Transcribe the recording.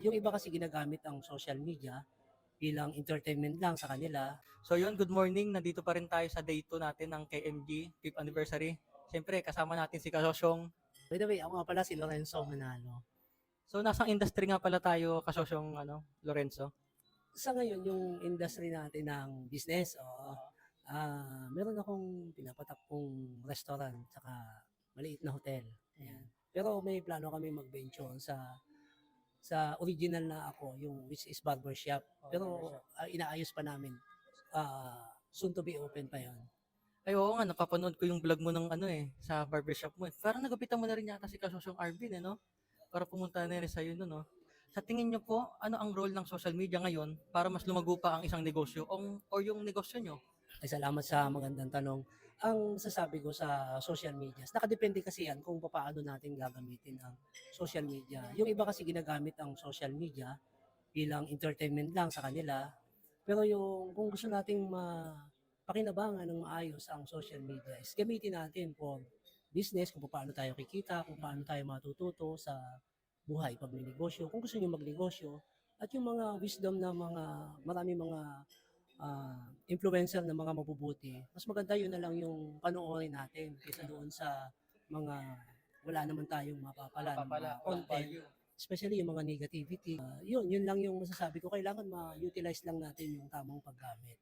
Yung iba kasi ginagamit ang social media bilang entertainment lang sa kanila. So yun, good morning. Nandito pa rin tayo sa day 2 natin ng KMG 5th anniversary. Siyempre, kasama natin si Kasosyong. By the way, ako nga pala si Lorenzo Manalo. So nasang industry nga pala tayo, Kasosyong Lorenzo. Sa ngayon, yung industry natin ng business, meron akong pinapatakbong restaurant tsaka maliit na hotel. Ayan. Pero may plano kami mag-venture sa original na ako, yung which is barbershop. Pero inaayos pa namin. Soon to be open pa yon. Ay oo nga, napapanood ko yung vlog mo ng sa barbershop mo. Parang nagupitan mo na rin yata si Kasosyong Arvin, para pumunta na rin sa'yo, no? Sa tingin niyo po, ano ang role ng social media ngayon para mas lumago pa ang isang negosyo o yung negosyo nyo? Ay, salamat sa magandang tanong. Ang sasabi ko sa social media, nakadepende kasi yan kung paano natin gagamitin ang social media. Yung iba kasi ginagamit ang social media bilang entertainment lang sa kanila. Pero yung kung gusto nating pakinabangan ng maayos ang social media is gamitin natin for business, kung paano tayo kikita, kung paano tayo matututo sa buhay pag may negosyo, kung gusto niyo magnegosyo, at yung mga wisdom na marami mga influencer na mga mabubuti, mas maganda yun na lang yung panoorin natin kaysa doon sa mga wala naman tayong mapapala ng mga content, especially yung mga negativity. Yun lang yung masasabi ko. Kailangan ma-utilize lang natin yung tamang paggamit.